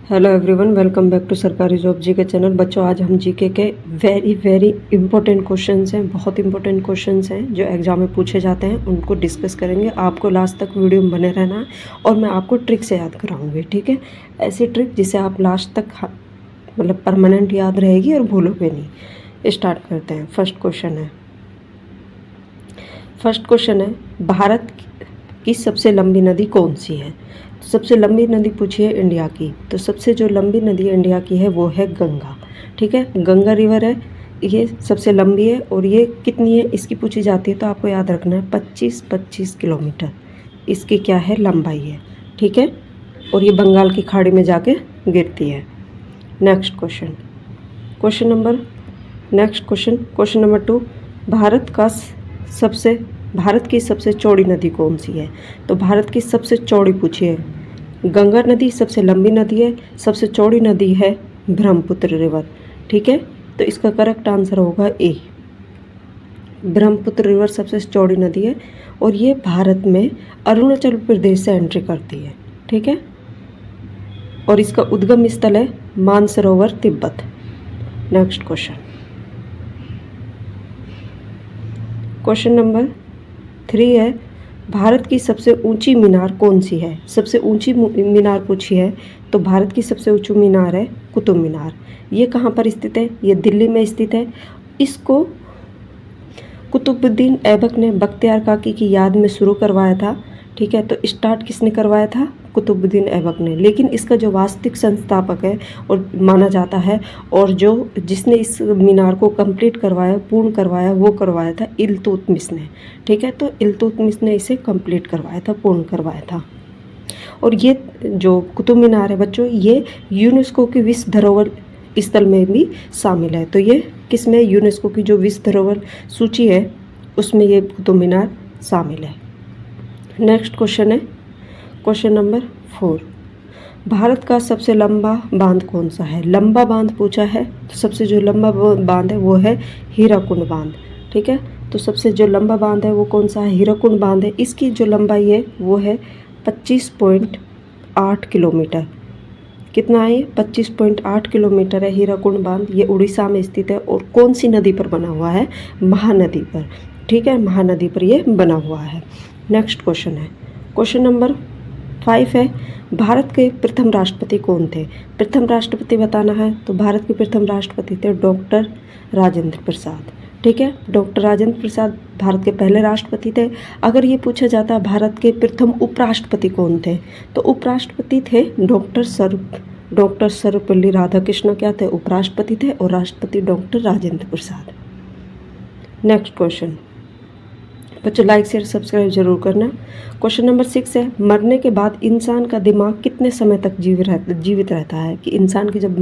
Hello everyone, welcome back to सरकारी job जी के चैनल। बच्चों, आज हम जीके के वेरी इंपॉर्टेंट क्वेश्चंस हैं, बहुत इंपॉर्टेंट क्वेश्चंस हैं जो एग्जाम में पूछे जाते हैं, उनको डिस्कस करेंगे। आपको लास्ट तक वीडियो में बने रहना है और मैं आपको ट्रिक से याद कराऊंगी, ठीक है। ऐसी ट्रिक जिसे आप लास्ट तक मतलब परमानेंट याद रहेगी और भूलोगे नहीं। स्टार्ट करते हैं। फर्स्ट क्वेश्चन है भारत की सबसे लंबी नदी कौन सी है। सबसे लंबी नदी पूछी है इंडिया की, तो सबसे जो लंबी नदी इंडिया की है वो है गंगा, ठीक है। गंगा रिवर है, ये सबसे लंबी है। और ये कितनी है इसकी पूछी जाती है, तो आपको याद रखना है 25 किलोमीटर इसकी क्या है, लंबाई है, ठीक है। और ये बंगाल की खाड़ी में जाके गिरती है। नेक्स्ट क्वेश्चन नंबर 2, भारत की सबसे चौड़ी नदी कौन सी है। तो भारत की सबसे चौड़ी पूछी है, गंगा नदी सबसे लंबी नदी है, सबसे चौड़ी नदी है ब्रह्मपुत्र रिवर, ठीक है। तो इसका करेक्ट आंसर होगा ए, ब्रह्मपुत्र रिवर सबसे चौड़ी नदी है और ये भारत में अरुणाचल प्रदेश से एंट्री करती है, ठीक है। और इसका उद्गम स्थल है Mansarovar, Tibet. Next question number 3 है, भारत की सबसे ऊंची मीनार कौन सी है। सबसे ऊंची मीनार पूछी है, तो भारत की सबसे ऊंची मीनार है कुतुब मीनार। ये कहाँ पर स्थित है, ये दिल्ली में स्थित है। इसको कुतुबुद्दीन ऐबक ने बख्तियार काकी की याद में शुरू करवाया था, ठीक है। तो स्टार्ट किसने करवाया था, कुतुबुद्दीन ऐबक ने। लेकिन इसका जो वास्तविक संस्थापक है और माना जाता है और जो जिसने इस मीनार को कंप्लीट करवाया, पूर्ण करवाया, वो करवाया था इल्तुतमिश ने, ठीक है। तो इल्तुतमिश ने इसे कंप्लीट करवाया था, पूर्ण करवाया था। और ये जो कुतुब मीनार है बच्चों, ये यूनेस्को की विश्व धरोहर स्थल में भी शामिल है। तो ये किस में, यूनेस्को की जो विश्व धरोहर सूची है उसमें ये कुतुब मीनार शामिल है। नेक्स्ट क्वेश्चन नंबर 4, भारत का सबसे लंबा बांध कौन सा है। लंबा बांध पूछा है, तो सबसे जो लंबा बांध है वो है हीराकुंड बांध, ठीक है। तो सबसे जो लंबा बांध है वो कौन सा है, हीराकुंड बांध है। इसकी जो लंबाई है वो है 25.8 किलोमीटर। कितना है, 25.8 किलोमीटर है हीराकुंड बांध। ये उड़ीसा में स्थित है और कौन सी नदी पर बना हुआ है, महानदी पर, ठीक है। महानदी पर ये बना हुआ है। नेक्स्ट क्वेश्चन नंबर 5 है, भारत के प्रथम राष्ट्रपति कौन थे। प्रथम राष्ट्रपति बताना है, तो भारत के प्रथम राष्ट्रपति थे डॉक्टर राजेंद्र प्रसाद, ठीक है। डॉक्टर राजेंद्र प्रसाद भारत के पहले राष्ट्रपति थे। अगर ये पूछा जाता भारत के प्रथम उपराष्ट्रपति कौन थे, तो उपराष्ट्रपति थे डॉक्टर सर्वपल्ली राधाकृष्ण क्या थे, उपराष्ट्रपति थे। और राष्ट्रपति doctor Rajendra Prasad. Next question बच्चों, लाइक शेयर सब्सक्राइब जरूर करना। क्वेश्चन नंबर 6 है, मरने के बाद इंसान का दिमाग कितने समय तक जीवित रहता है। कि इंसान की जब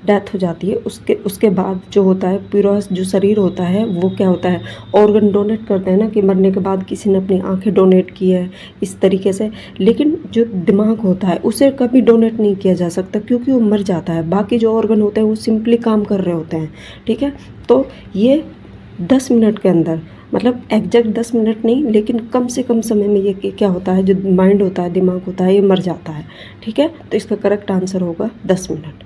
डेथ हो जाती है उसके बाद जो होता है पूरा जो शरीर होता है वो क्या होता है, ऑर्गन डोनेट करते हैं ना, कि मरने के बाद किसी ने अपनी आंखें डोनेट की है इस तरीके से। लेकिन जो दिमाग होता है उसे कभी डोनेट नहीं किया जा सकता, क्योंकि वो मर जाता है। बाकी जो ऑर्गन होते हैं वो सिंपली काम कर रहे होते हैं, ठीक है। तो ये 10 मिनट के अंदर, मतलब एग्जैक्ट 10 मिनट नहीं, लेकिन कम से कम समय में ये क्या होता है, जो माइंड होता है, दिमाग होता है, ये मर जाता है, ठीक है। तो इसका करेक्ट आंसर होगा 10 मिनट।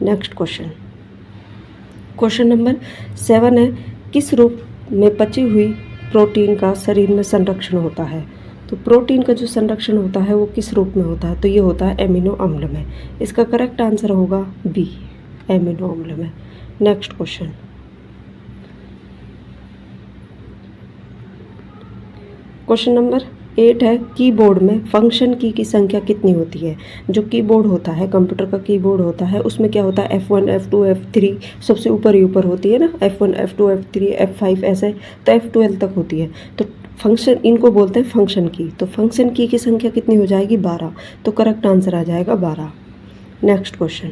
नेक्स्ट क्वेश्चन नंबर 7 है, किस रूप में पची हुई प्रोटीन का शरीर में संरक्षण होता है। तो प्रोटीन का जो संरक्षण होता है वो किस रूप में होता है, तो ये होता है एमिनो अम्ल में। इसका करेक्ट आंसर होगा बी, एमिनो अम्ल में। नेक्स्ट क्वेश्चन नंबर 8 है, कीबोर्ड में फंक्शन की संख्या कितनी होती है। जो कीबोर्ड होता है, कंप्यूटर का कीबोर्ड होता है, उसमें क्या होता है, F1 F2 F3 सबसे ऊपर ही ऊपर होती है ना, F1 F2 F3 F5 ऐसे, तो F12 तक होती है। तो फंक्शन, इनको बोलते हैं फंक्शन की। तो फंक्शन की संख्या कितनी हो जाएगी, 12। तो करेक्ट आंसर आ जाएगा 12। नेक्स्ट क्वेश्चन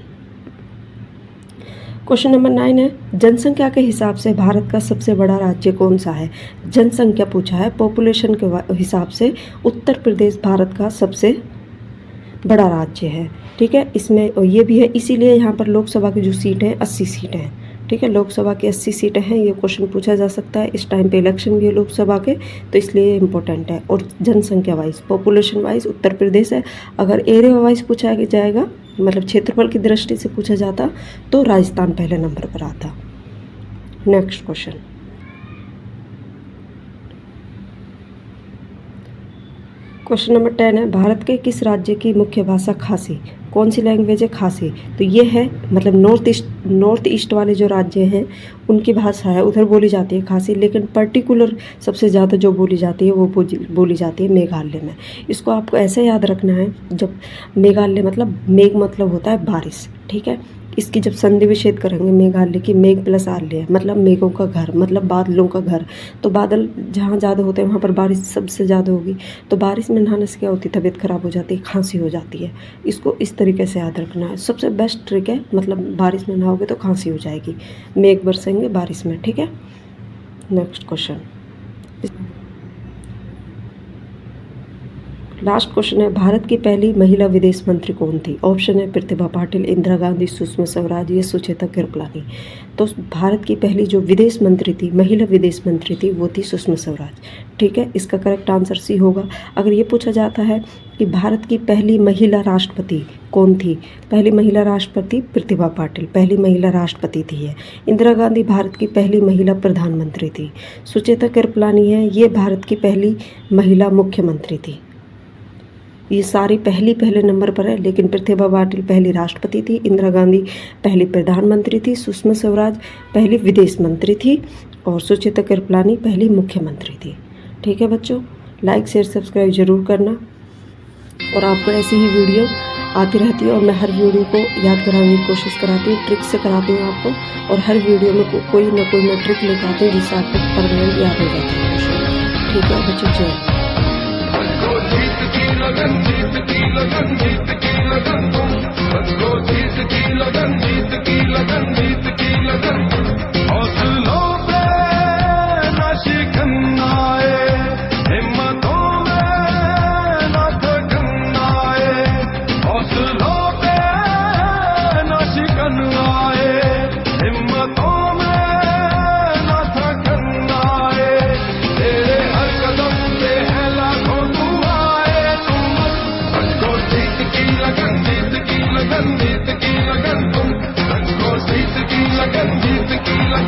नंबर 9 है, जनसंख्या के हिसाब से भारत का सबसे बड़ा राज्य कौन सा है। जनसंख्या पूछा है, पॉपुलेशन के हिसाब से उत्तर प्रदेश भारत का सबसे बड़ा राज्य है, ठीक है। इसमें ये भी है, इसीलिए यहाँ पर लोकसभा की जो सीट है 80 सीट हैं, ठीक है, लोकसभा की 80 सीटें हैं, ये क्वेश्चन पूछा जा सकता है। इस टाइम पे इलेक्शन भी है लोकसभा के, तो इसलिए इम्पोर्टेंट है। और जनसंख्या wise, population wise Uttar Pradesh है। अगर एरिया वाइज पूछा जाएगा, मतलब क्षेत्रफल की दृष्टि से पूछा जाता, तो राजस्थान पहले नंबर पर आता। नेक्स्ट क्वेश्चन, क्वेश्चन नंबर 10 है, भारत के किस राज्य की मुख्य भाषा खासी? कौन सी लैंग्वेज है खासी? तो ये है मतलब नॉर्थ ईस्ट वाले जो राज्य हैं उनकी भाषा है, उधर बोली जाती है खासी। लेकिन पर्टिकुलर सबसे ज़्यादा जो बोली जाती है वो बोली जाती है मेघालय में। इसको आपको ऐसे याद रखना है, जब मेघालय मतलब मेघ मतलब होता है बारिश, ठीक है। इसकी जब संधि विच्छेद करेंगे मेघालय की, मेघ प्लस आलय मतलब मेघों का घर, मतलब बादलों का घर। तो बादल जहाँ ज़्यादा होते हैं वहाँ पर बारिश सबसे ज़्यादा होगी। तो बारिश में नहाने से क्या होती है, तबीयत खराब हो जाती है, खांसी हो जाती है। इसको इस तरीके से याद रखना है, सबसे बेस्ट ट्रिक है। मतलब बारिश में नहाओगे तो खांसी हो जाएगी, मेघ बरसेंगे बारिश में, ठीक है। नेक्स्ट क्वेश्चन, लास्ट क्वेश्चन है, भारत की पहली महिला विदेश मंत्री कौन थी? ऑप्शन है प्रतिभा पाटिल, इंदिरा गांधी, सुषमा स्वराज या सुचेता कृपलानी। तो भारत की पहली जो विदेश मंत्री थी, महिला विदेश मंत्री थी, वो थी सुषमा स्वराज, ठीक है। इसका करेक्ट आंसर सी होगा। अगर ये पूछा जाता है कि भारत की पहली महिला राष्ट्रपति कौन थी? पहली महिला राष्ट्रपति प्रतिभा पाटिल, पहली महिला राष्ट्रपति थी है। इंदिरा गांधी भारत की पहली महिला प्रधानमंत्री थी। सुचेता कृपलानी है, ये भारत की पहली महिला मुख्यमंत्री थी। ये सारी पहले नंबर पर है, लेकिन प्रतिभा पाटिल पहली राष्ट्रपति थी, इंदिरा गांधी पहली प्रधानमंत्री थी, सुषमा स्वराज पहली विदेश मंत्री थी और सुचेता कृपलानी पहली मुख्यमंत्री थी। ठीक है बच्चों, लाइक शेयर सब्सक्राइब जरूर करना। और आपको ऐसी ही वीडियो आती रहती है और मैं हर वीडियो को याद कराने की कोशिश कराती हूँ, ट्रिक से कराती हूँ आपको। और हर वीडियो में कोई ना कोई मैं ट्रिक लेकर आती हूँ जिससे आपको परमानेंट याद हो जाता है क्वेश्चन। ठीक है बच्चों, जय। जीत की लगन, जीत की लगन, जीत की लगन, जीत की लगन, जीत की लगन, जीत की लगन।